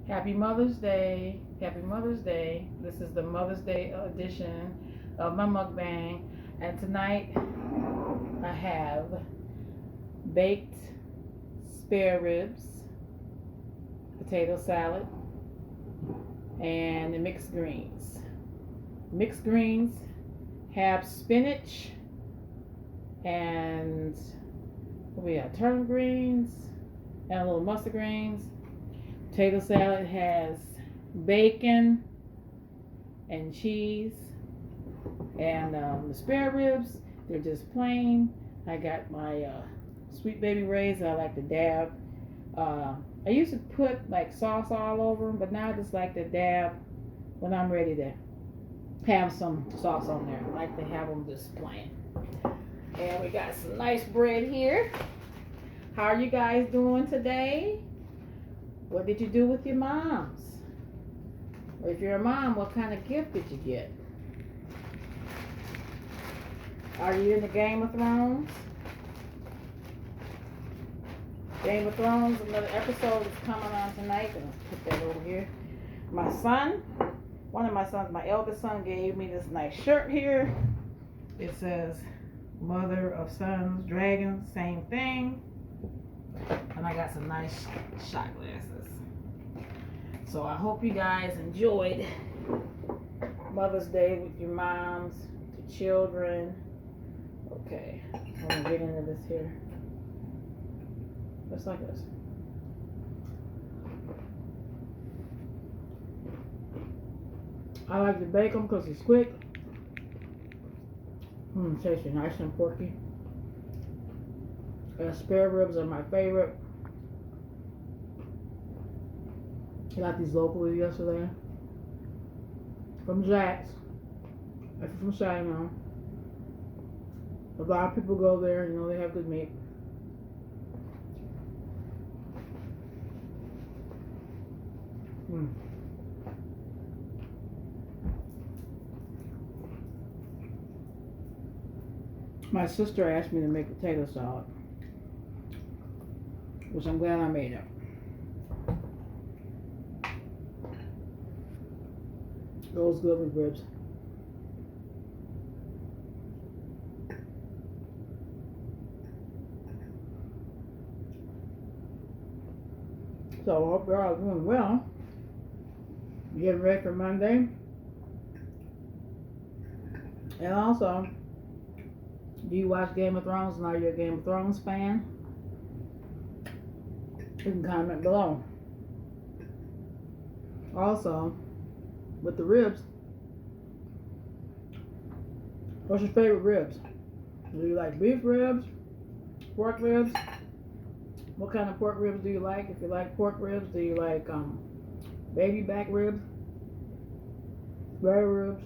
Happy Mother's Day. Happy Mother's Day. This is the Mother's Day edition of my mukbang. And tonight I have baked spare ribs, potato salad, and the mixed greens. Mixed greens have spinach and we have turnip greens and a little mustard greens. Potato salad has bacon and cheese, and the spare ribs, they're just plain. I got my sweet baby rays that I like to dab. I used to put like sauce all over them, but now I just like to dab when I'm ready to have some sauce on there. I like to have them just plain. And we got some nice bread here. How are you guys doing today? What did you do with your moms? Or if you're a mom, what kind of gift did you get? Are you in the Game of Thrones? Game of Thrones, another episode is coming on tonight. Let's put that over here. My son, one of my sons, my eldest son, gave me this nice shirt here. It says Mother of Sons, Dragons, same thing. And I got some nice shot glasses. So I hope you guys enjoyed Mother's Day with your moms, your children. Okay, I'm gonna get into this here. Just like this. I like to bake them because it's quick. Tastes nice and porky. Spare ribs are my favorite. I got these locally yesterday from Jack's. If you're from China, a lot of people go there. You know they have good meat. My sister asked me to make potato salad, which I'm glad I made it. Goes good with ribs. So I hope you're all doing well. Getting ready for Monday. And also, do you watch Game of Thrones and are you a Game of Thrones fan? You can comment below. Also, with the ribs, what's your favorite ribs? Do you like beef ribs? Pork ribs? What kind of pork ribs do you like? If you like pork ribs, do you like baby back ribs? Spare ribs?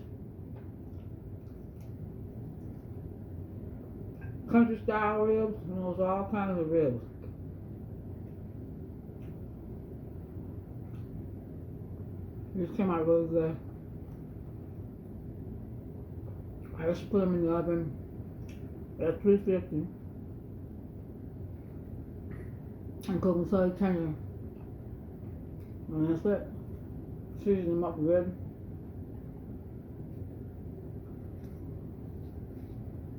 Country style ribs? You know, it's all kinds of ribs. These came out really good. I just put them in the oven at 350 and cook them so they tender. And that's it. Season them up good.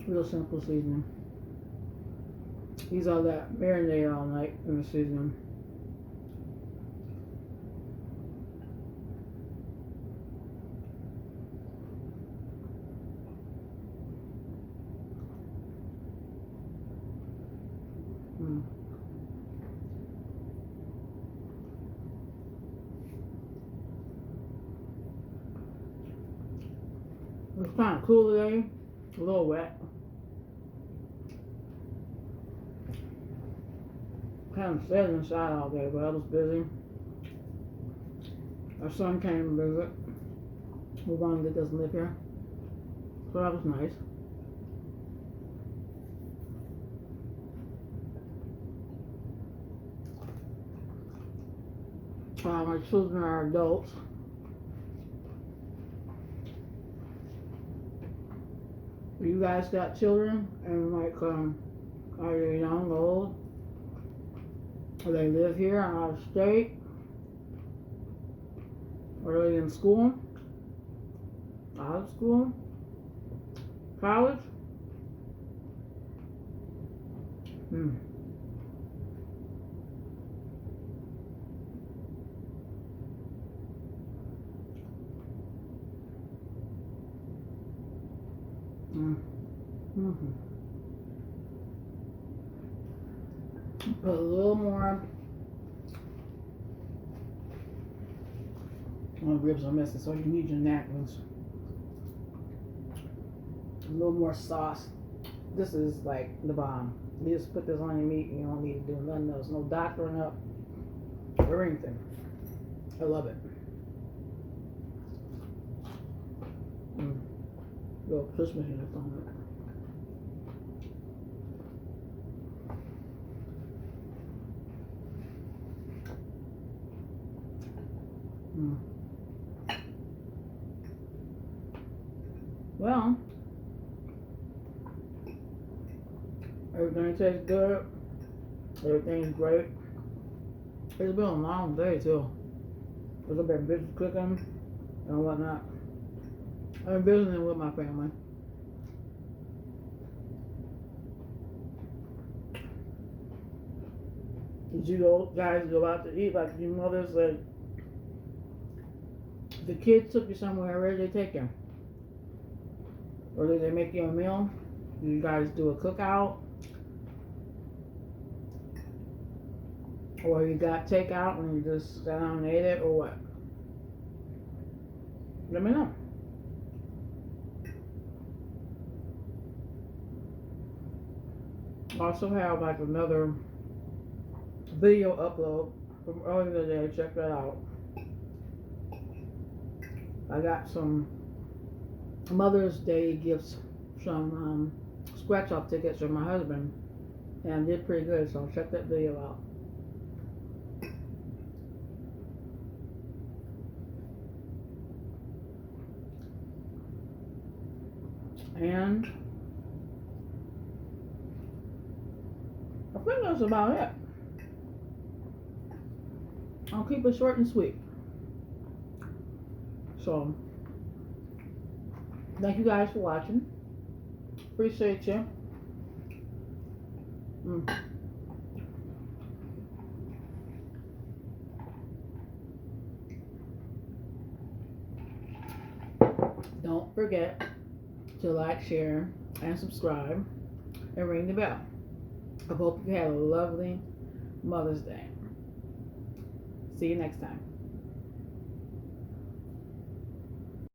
Real simple seasoning. These are that marinade all night in the seasoning. It's kind of cool today, a little wet. Kind of stayed inside all day, but I was busy. Our son came to visit. One that doesn't live here, so that was nice. My children are adults. You guys got children, and like, are they young, old? Do they live here or out of state? Early in school, out of school, college. Mm. Mm. Mm-hmm. Put a little more. Well, ribs are missing, so you need your napkins. A little more sauce. This is like the bomb. You just put this on your meat and you don't need to do nothing else. No doctoring up or anything. I love it. Little Christmas in the phone. Well, everything tastes good. Everything's great. It's been a long day too. Because I've been busy cooking and whatnot. I've been visiting with my family. Did you guys go out to eat like your mothers? Like, the kids took you somewhere, where did they take you? Or did they make you a meal? Did you guys do a cookout? Or you got takeout and you just sat down and ate it, or what? Let me know. I also have like another video upload from earlier today. Check that out. I got some Mother's Day gifts, some scratch off tickets from my husband, and I did pretty good, so check that video out. And I think that's about it. I'll keep it short and sweet. So, thank you guys for watching. Appreciate you. Don't forget to like, share, and subscribe, and ring the bell. I hope you had a lovely Mother's Day. See you next time.